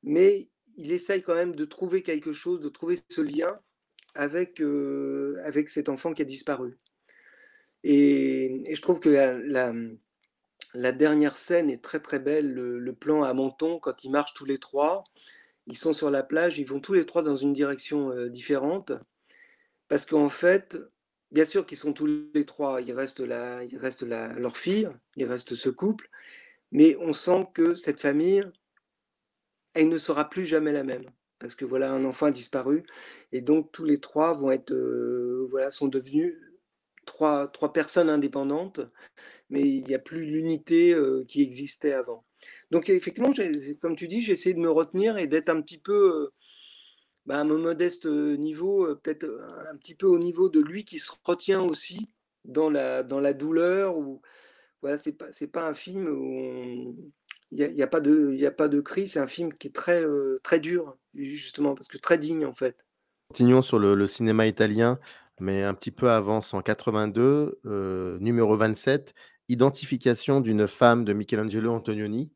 Mais il essaye quand même de trouver quelque chose, de trouver ce lien avec cet enfant qui a disparu. Et je trouve que la dernière scène est très très belle, le plan à Menton, quand ils marchent tous les trois. Ils sont sur la plage, ils vont tous les trois dans une direction différente, parce qu'en fait, bien sûr qu'ils sont tous les trois, il reste leur fille, il reste ce couple, mais on sent que cette famille, elle ne sera plus jamais la même, parce que voilà, un enfant a disparu, et donc tous les trois vont être, voilà, sont devenus trois personnes indépendantes, mais il n'y a plus l'unité qui existait avant. Donc effectivement, comme tu dis, j'ai essayé de me retenir et d'être un petit peu à un modeste niveau, peut-être un petit peu au niveau de lui qui se retient aussi dans la douleur. Ou voilà, c'est pas un film où il y a pas de cri. C'est un film qui est très dur, justement, parce que très digne en fait. Continuons sur le cinéma italien, mais un petit peu avant, en 82, numéro 27, Identification d'une femme de Michelangelo Antonioni.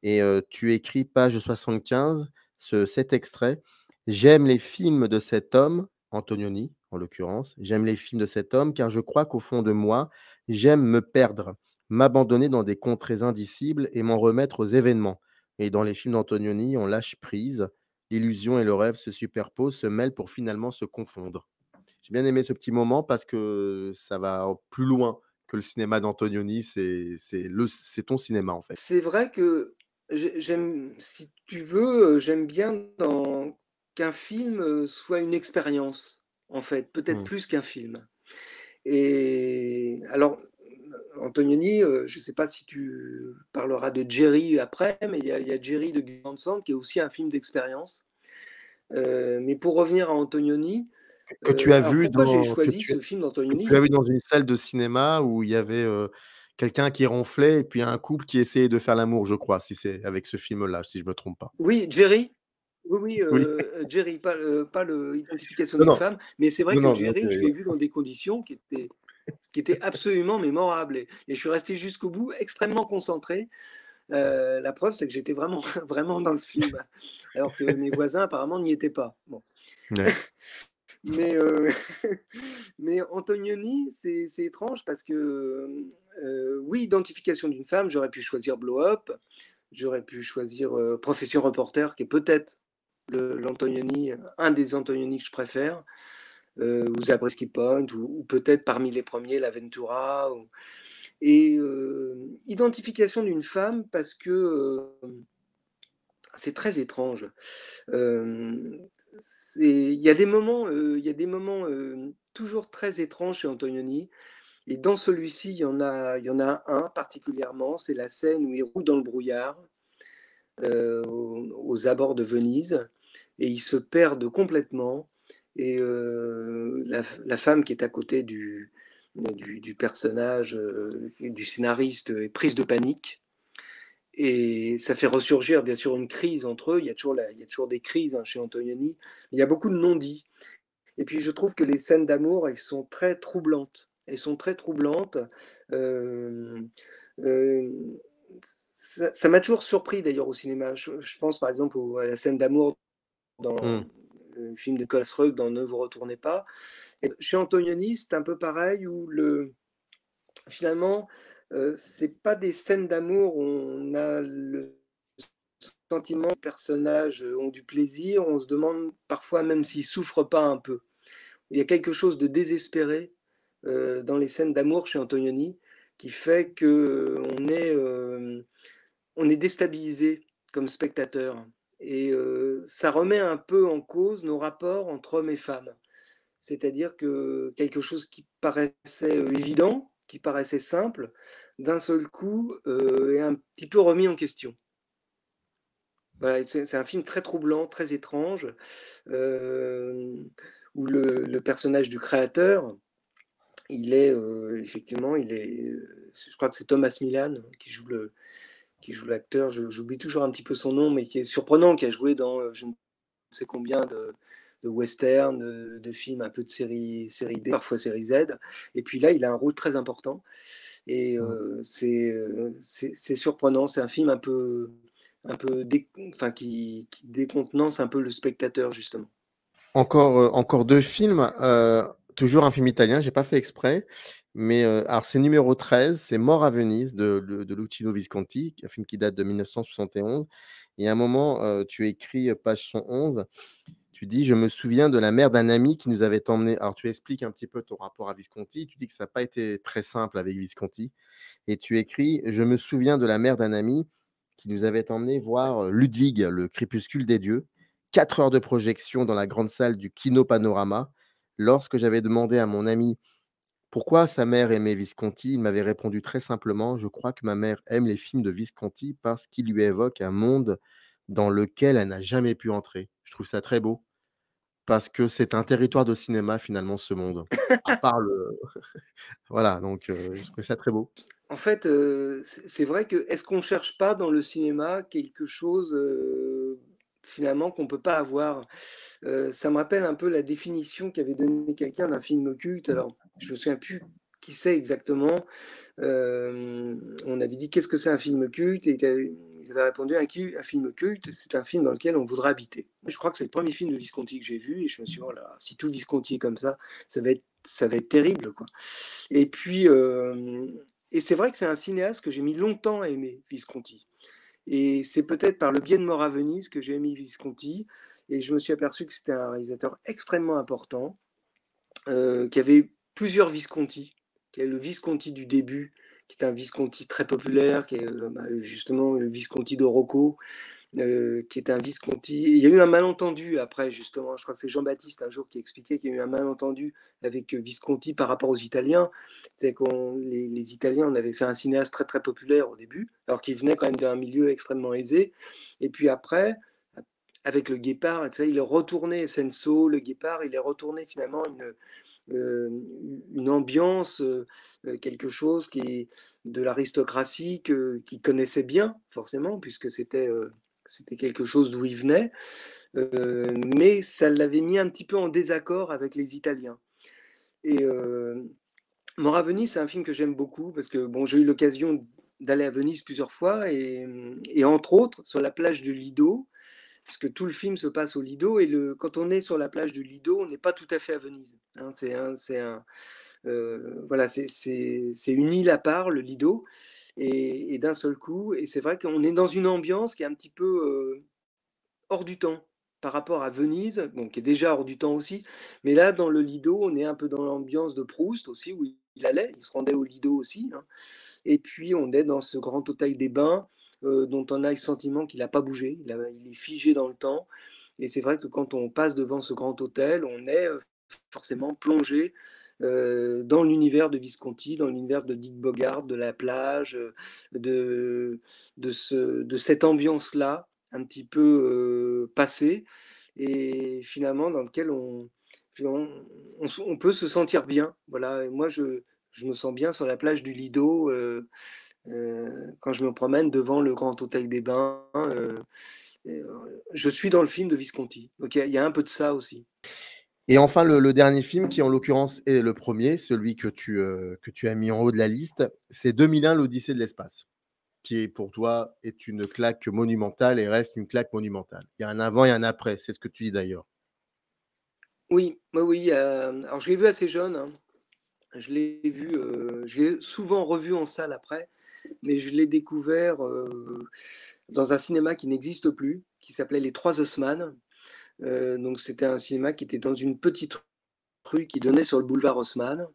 Et tu écris page 75, cet extrait: «J'aime les films de cet homme», Antonioni en l'occurrence, «j'aime les films de cet homme car je crois qu'au fond de moi, j'aime me perdre, m'abandonner dans des contrées indicibles et m'en remettre aux événements. Et dans les films d'Antonioni, on lâche prise, l'illusion et le rêve se superposent, se mêlent pour finalement se confondre». J'ai bien aimé ce petit moment parce que ça va plus loin que le cinéma d'Antonioni, c'est ton cinéma, en fait. C'est vrai que j'aime, si tu veux, j'aime bien qu'un film soit une expérience, en fait, peut-être Mmh. plus qu'un film. Et alors, Antonioni, je ne sais pas si tu parleras de Jerry après, mais il y a Jerry de Gus Van Sant qui est aussi un film d'expérience. Mais pour revenir à Antonioni, Que tu as alors vu pourquoi j'ai dans choisi ce film que tu as d'Antonioni? vu dans une salle de cinéma où il y avait, quelqu'un qui ronflait et puis un couple qui essayait de faire l'amour, je crois, si c'est avec ce film-là, si je me trompe pas. Oui, Jerry. Oui, oui, Oui. Jerry, pas le Identification Non, d'une non, femme, mais c'est vrai non, que non, donc Jerry, je ouais. l'ai vu dans des conditions qui étaient absolument mémorables, et je suis resté jusqu'au bout extrêmement concentré. La preuve, c'est que j'étais vraiment, vraiment dans le film, alors que mes voisins apparemment n'y étaient pas. Bon. Ouais. Mais, mais Antonioni, c'est étrange parce que, oui, identification d'une femme, j'aurais pu choisir Blow Up, j'aurais pu choisir Profession Reporter, qui est peut-être l'Antonioni, un des Antonioni que je préfère, ou Zabriskie Point, ou peut-être parmi les premiers, l'Aventura. Et identification d'une femme parce que c'est très étrange. Euh, il y a des moments, toujours très étranges chez Antonioni. Et dans celui-ci, il y en a un particulièrement. C'est la scène où il roule dans le brouillard aux abords de Venise et ils se perdent complètement. Et la femme qui est à côté du personnage, du scénariste, est prise de panique. Et ça fait ressurgir bien sûr une crise entre eux. Il y a toujours des crises chez Antonioni. Il y a beaucoup de non-dits. Et puis je trouve que les scènes d'amour, elles sont très troublantes. Elles sont très troublantes. Euh, euh, ça m'a toujours surpris d'ailleurs au cinéma. Je pense par exemple à la scène d'amour dans Hmm. le film de Kolsrud dans Ne vous retournez pas. Et chez Antonioni, c'est un peu pareil où finalement, c'est pas des scènes d'amour où on a le sentiment que les personnages ont du plaisir. On se demande parfois même s'ils souffrent pas un peu. Il y a quelque chose de désespéré dans les scènes d'amour chez Antonioni qui fait que on est déstabilisé comme spectateur. Et ça remet un peu en cause nos rapports entre hommes et femmes. C'est-à-dire que quelque chose qui paraissait évident, qui paraissait simple, d'un seul coup est un petit peu remis en question. Voilà, c'est un film très troublant, très étrange, où le personnage du créateur, effectivement, je crois que c'est Thomas Milan qui joue l'acteur, j'oublie toujours un petit peu son nom, mais qui est surprenant, qui a joué dans je ne sais combien de westerns, de films, un peu de série B, parfois série Z. Et puis là, il a un rôle très important. Et c'est surprenant. C'est un film enfin, qui décontenance un peu le spectateur, justement. Encore deux films. Toujours un film italien, j'ai pas fait exprès. Mais alors, c'est numéro 13, c'est Mort à Venise de Luchino Visconti, un film qui date de 1971. Et à un moment, tu écris, page 111, tu dis: Je me souviens de la mère d'un ami qui nous avait emmené. Alors, tu expliques un petit peu ton rapport à Visconti. Tu dis que ça n'a pas été très simple avec Visconti. Et tu écris: Je me souviens de la mère d'un ami qui nous avait emmené voir Ludwig, le crépuscule des dieux. 4 heures de projection dans la grande salle du Kino Panorama. Lorsque j'avais demandé à mon ami pourquoi sa mère aimait Visconti, il m'avait répondu très simplement: Je crois que ma mère aime les films de Visconti parce qu'ils lui évoquent un monde dans lequel elle n'a jamais pu entrer. Je trouve ça très beau parce que c'est un territoire de cinéma finalement, ce monde. À part le voilà, donc je trouvais ça très beau. En fait, c'est vrai que est-ce qu'on cherche pas dans le cinéma quelque chose, finalement qu'on peut pas avoir? Ça me rappelle un peu la définition qu'avait donnée quelqu'un d'un film culte. Alors, je me souviens plus qui c'est exactement. On avait dit: «Qu'est-ce que c'est un film culte?» et il avait répondu: un film culte, c'est un film dans lequel on voudrait habiter». Je crois que c'est le premier film de Visconti que j'ai vu et je me suis dit: «Oh là, si tout Visconti est comme ça va être terrible, quoi». Et puis, et c'est vrai que c'est un cinéaste que j'ai mis longtemps à aimer, Visconti. Et c'est peut-être par le biais de Mort à Venise que j'ai aimé Visconti. Et je me suis aperçu que c'était un réalisateur extrêmement important, qui avait plusieurs Visconti, qui est le Visconti du début, qui est un Visconti très populaire, qui est justement le Visconti de Rocco, qui est un Visconti. Il y a eu un malentendu après, justement. Je crois que c'est Jean-Baptiste un jour qui expliquait qu'il y a eu un malentendu avec Visconti par rapport aux Italiens. C'est que les Italiens, on avait fait un cinéaste très très populaire au début, alors qu'il venait quand même d'un milieu extrêmement aisé. Et puis après, avec le Guépard, il est retourné, Senso, le Guépard, il est retourné finalement une ambiance, quelque chose qui est de l'aristocratie qu'il connaissait bien, forcément, puisque c'était quelque chose d'où il venait, mais ça l'avait mis un petit peu en désaccord avec les Italiens. Et Moraveni, c'est un film que j'aime beaucoup, parce que bon, j'ai eu l'occasion d'aller à Venise plusieurs fois et entre autres sur la plage du Lido, puisque tout le film se passe au Lido et quand on est sur la plage du Lido, on n'est pas tout à fait à Venise, hein. Voilà, c'est une île à part, le Lido, et d'un seul coup, et c'est vrai qu'on est dans une ambiance qui est un petit peu hors du temps par rapport à Venise, bon, qui est déjà hors du temps aussi, mais là, dans le Lido, on est un peu dans l'ambiance de Proust aussi, où il allait, il se rendait au Lido aussi, hein. Et puis, on est dans ce grand hôtel des bains dont on a le sentiment qu'il n'a pas bougé, il est figé dans le temps. Et c'est vrai que quand on passe devant ce grand hôtel, on est forcément plongé dans l'univers de Visconti, dans l'univers de Dick Bogart, de la plage, de cette ambiance-là, un petit peu passée, et finalement dans lequel on peut se sentir bien. Voilà, et moi je me sens bien sur la plage du Lido quand je me promène devant le grand hôtel des bains. Je suis dans le film de Visconti, donc il y a un peu de ça aussi. Et enfin, le dernier film qui, en l'occurrence, est le premier, celui que tu as mis en haut de la liste, c'est 2001, l'Odyssée de l'espace, qui est pour toi est une claque monumentale et reste une claque monumentale. Il y a un avant et un après, c'est ce que tu dis d'ailleurs. Oui, oui, oui, alors je l'ai vu assez jeune, hein. Je l'ai souvent revu en salle après, mais je l'ai découvert dans un cinéma qui n'existe plus, qui s'appelait Les Trois Haussmann. Donc c'était un cinéma qui était dans une petite rue qui donnait sur le boulevard Haussmann,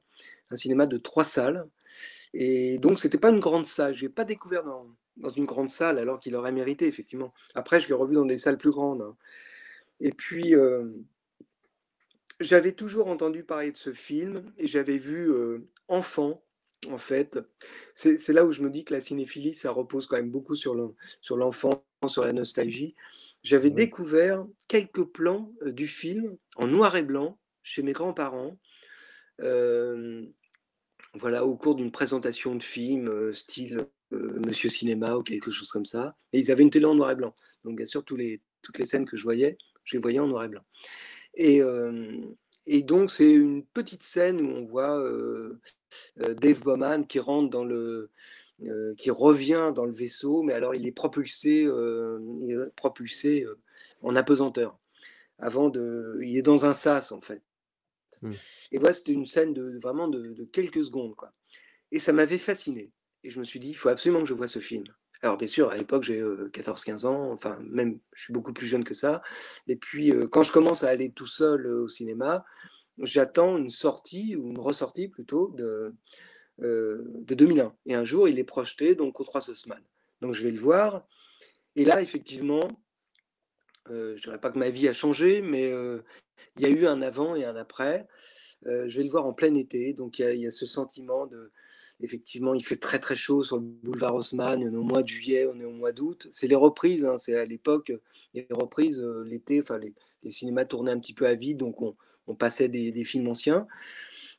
un cinéma de 3 salles. Et donc c'était pas une grande salle. Je l'ai pas découvert dans une grande salle alors qu'il aurait mérité effectivement. Après, je l'ai revu dans des salles plus grandes, hein. Et puis j'avais toujours entendu parler de ce film et j'avais vu enfant, en fait. C'est là où je me dis que la cinéphilie, ça repose quand même beaucoup sur l'enfant, sur la nostalgie. J'avais Oui. découvert quelques plans du film en noir et blanc chez mes grands-parents, euh, voilà, au cours d'une présentation de film, style Monsieur Cinéma ou quelque chose comme ça. Et ils avaient une télé en noir et blanc. Donc bien sûr, toutes les scènes que je les voyais en noir et blanc. Et, euh, et donc, c'est une petite scène où on voit Dave Bowman qui rentre qui revient dans le vaisseau, mais alors il est propulsé en apesanteur. Il est dans un sas en fait. Mm. Et voilà, c'était une scène vraiment de quelques secondes, quoi. Et ça m'avait fasciné. Et je me suis dit, il faut absolument que je voie ce film. Alors bien sûr, à l'époque, j'ai 14-15 ans, enfin même, je suis beaucoup plus jeune que ça. Et puis, quand je commence à aller tout seul au cinéma, j'attends une sortie, ou une ressortie plutôt, de 2001. Et un jour, il est projeté donc aux Trois Haussmann. Donc je vais le voir. Et là, effectivement, je ne dirais pas que ma vie a changé, mais il y a eu un avant et un après. Je vais le voir en plein été, donc il y a ce sentiment de, effectivement, il fait très très chaud sur le boulevard Haussmann, on est au mois de juillet, on est au mois d'août. C'est les reprises, hein, c'est à l'époque, les reprises, l'été, enfin les cinémas tournaient un petit peu à vide, donc on passait des films anciens.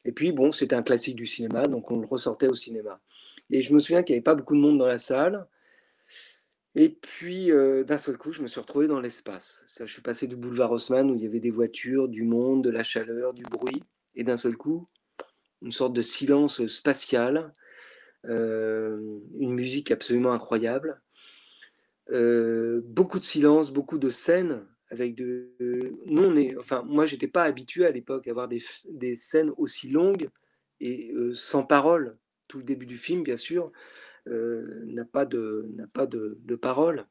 Et puis bon, c'était un classique du cinéma, donc on le ressortait au cinéma. Et je me souviens qu'il n'y avait pas beaucoup de monde dans la salle. Et puis, d'un seul coup, je me suis retrouvé dans l'espace. Je suis passé du boulevard Haussmann où il y avait des voitures, du monde, de la chaleur, du bruit. Et d'un seul coup, une sorte de silence spatial, une musique absolument incroyable, beaucoup de silence, beaucoup de scènes avec nous enfin moi j'étais pas habitué à l'époque à avoir des scènes aussi longues et sans parole. Tout le début du film, bien sûr, n'a pas de parole.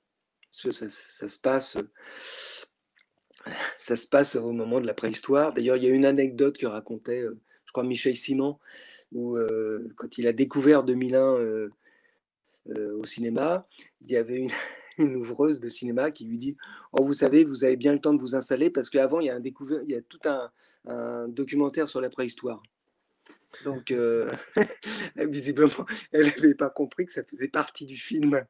Parce que ça se passe au moment de la préhistoire. D'ailleurs, il y a une anecdote que racontait, je crois, Michel Simon, où quand il a découvert 2001 au cinéma, il y avait une ouvreuse de cinéma qui lui dit: «Oh, vous savez, vous avez bien le temps de vous installer parce qu'avant, il y a tout un documentaire sur la préhistoire». Donc, visiblement, elle n'avait pas compris que ça faisait partie du film,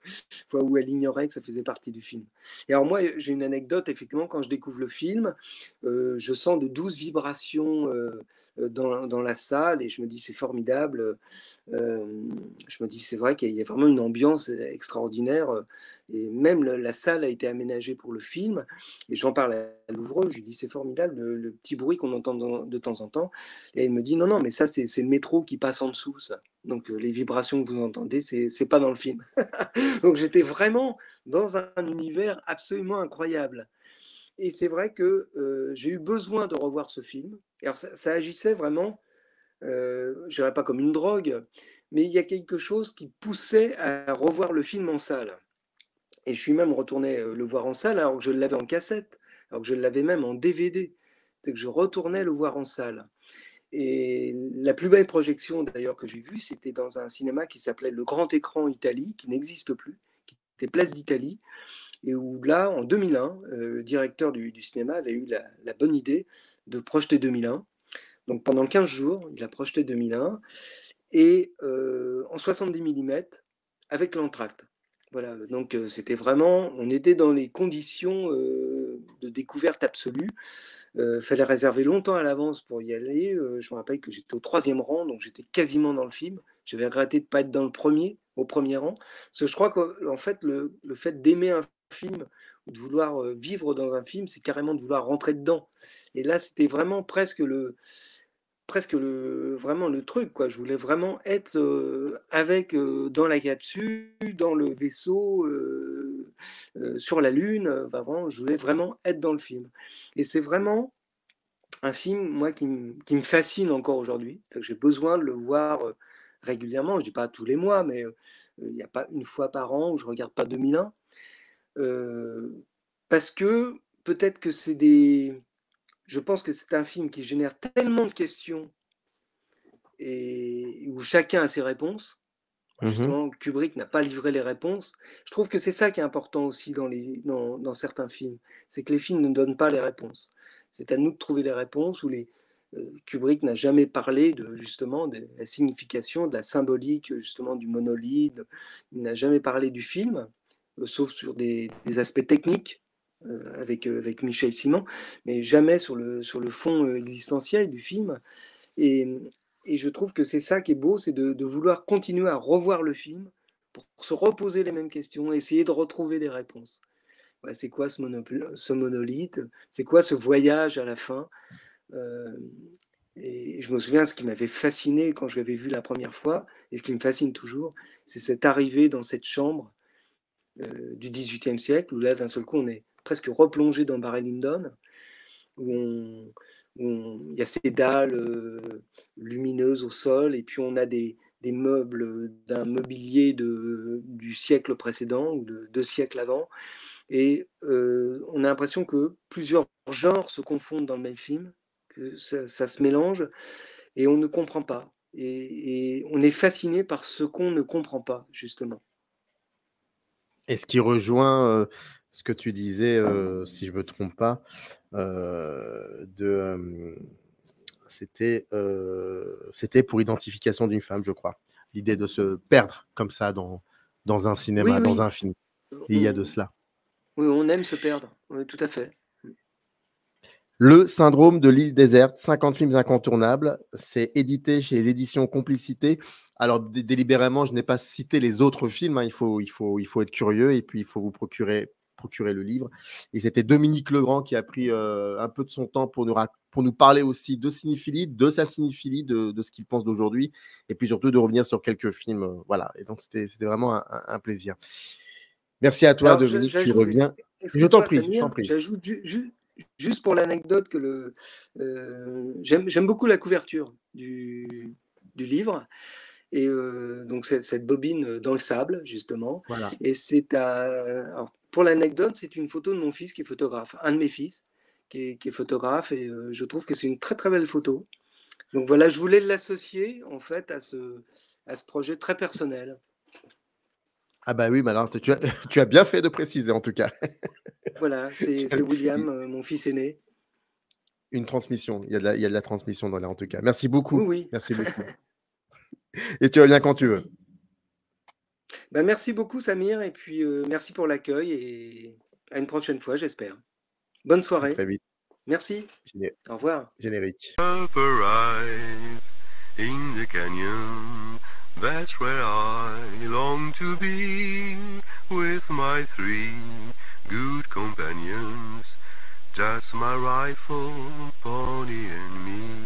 enfin, ou elle ignorait que ça faisait partie du film. Et alors moi, j'ai une anecdote, effectivement, quand je découvre le film, je sens de douces vibrations dans la salle et je me dis c'est formidable. Je me dis c'est vrai qu'il y a vraiment une ambiance extraordinaire. Et même la salle a été aménagée pour le film. Et j'en parle à l'ouvreuse, je lui dis c'est formidable le petit bruit qu'on entend de temps en temps. Et elle me dit non, non, mais ça c'est le métro qui passe en dessous, ça. Donc les vibrations que vous entendez, c'est pas dans le film. Donc j'étais vraiment dans un univers absolument incroyable. Et c'est vrai que j'ai eu besoin de revoir ce film. Alors ça agissait vraiment, je dirais pas comme une drogue, mais il y a quelque chose qui poussait à revoir le film en salle. Et je suis même retourné le voir en salle alors que je l'avais en cassette, alors que je l'avais même en DVD. C'est que je retournais le voir en salle. Et la plus belle projection d'ailleurs que j'ai vue, c'était dans un cinéma qui s'appelait Le Grand Écran Italie, qui n'existe plus, qui était Place d'Italie, et où là, en 2001, le directeur du cinéma avait eu la bonne idée de projeter 2001. Donc pendant 15 jours, il a projeté 2001, et en 70 mm avec l'entracte. Voilà, donc c'était vraiment, on était dans les conditions de découverte absolue. Fallait réserver longtemps à l'avance pour y aller. Je me rappelle que j'étais au 3e rang, donc j'étais quasiment dans le film. J'avais regretté de ne pas être au premier rang. Parce que je crois qu'en fait, le fait d'aimer un film, ou de vouloir vivre dans un film, c'est carrément de vouloir rentrer dedans. Et là, c'était vraiment vraiment le truc, quoi. Je voulais vraiment être dans la capsule, dans le vaisseau, sur la Lune. Vraiment, je voulais vraiment être dans le film. Et c'est vraiment un film, moi, qui me fascine encore aujourd'hui. J'ai besoin de le voir régulièrement. Je ne dis pas tous les mois, mais il n'y a pas une fois par an où je ne regarde pas 2001. Parce que peut-être que je pense que c'est un film qui génère tellement de questions et où chacun a ses réponses. Justement, Kubrick n'a pas livré les réponses. Je trouve que c'est ça qui est important aussi dans certains films. C'est que les films ne donnent pas les réponses. C'est à nous de trouver les réponses. Kubrick n'a jamais parlé justement de la signification, de la symbolique justement du monolithe. Il n'a jamais parlé du film, sauf sur des aspects techniques. Avec Michel Simon, mais jamais sur le fond existentiel du film. Et je trouve que c'est ça qui est beau, c'est de vouloir continuer à revoir le film pour se reposer les mêmes questions, essayer de retrouver des réponses. Ouais, c'est quoi ce monolithe? C'est quoi ce voyage à la fin? Et je me souviens, ce qui m'avait fasciné quand je l'avais vu la première fois, et ce qui me fascine toujours, c'est cette arrivée dans cette chambre du XVIIIe siècle, où là, d'un seul coup, on est presque replongé dans Barry Lyndon, où il y a ces dalles lumineuses au sol, et puis on a des meubles d'un mobilier du siècle précédent, ou de 2 siècles avant, et on a l'impression que plusieurs genres se confondent dans le même film, que ça se mélange, et on ne comprend pas. Et on est fasciné par ce qu'on ne comprend pas, justement. Et ce qui rejoint ce que tu disais, si je ne me trompe pas, c'était pour identification d'une femme, je crois. L'idée de se perdre comme ça dans un cinéma, oui. dans un film. Et il y a de cela. Oui, on aime se perdre, oui, tout à fait. Le syndrome de l'île déserte, 50 films incontournables. C'est édité chez les éditions Complicité. Alors, délibérément, je n'ai pas cité les autres films. Hein. Il faut être curieux et puis il faut vous procurer le livre. Et c'était Dominique Legrand qui a pris un peu de son temps pour nous parler aussi de cinéphilie, de sa cinéphilie, de ce qu'il pense d'aujourd'hui, et puis surtout de revenir sur quelques films. Voilà. Et donc, c'était vraiment un plaisir. Merci à toi, alors, Dominique. Tu reviens. Je t'en prie. J'ajoute juste pour l'anecdote que j'aime beaucoup la couverture du livre. Et donc cette bobine dans le sable, justement. Voilà. Et alors, pour l'anecdote, c'est une photo de mon fils qui est photographe, un de mes fils qui est photographe, et je trouve que c'est une très très belle photo. Donc voilà, je voulais l'associer en fait à ce projet très personnel. Ah bah oui, mais alors tu as bien fait de préciser en tout cas. Voilà, c'est William, mon fils aîné. Une transmission, il y a de la transmission dans là en tout cas. Merci beaucoup. Oui. Merci beaucoup. Et tu reviens quand tu veux. Ben, merci beaucoup Samir, et puis merci pour l'accueil, et à une prochaine fois, j'espère. Bonne soirée. À très vite. Merci. Au revoir. Générique. In the canyon, that's where I long to be, with my 3 good companions, just my rifle, pony and me.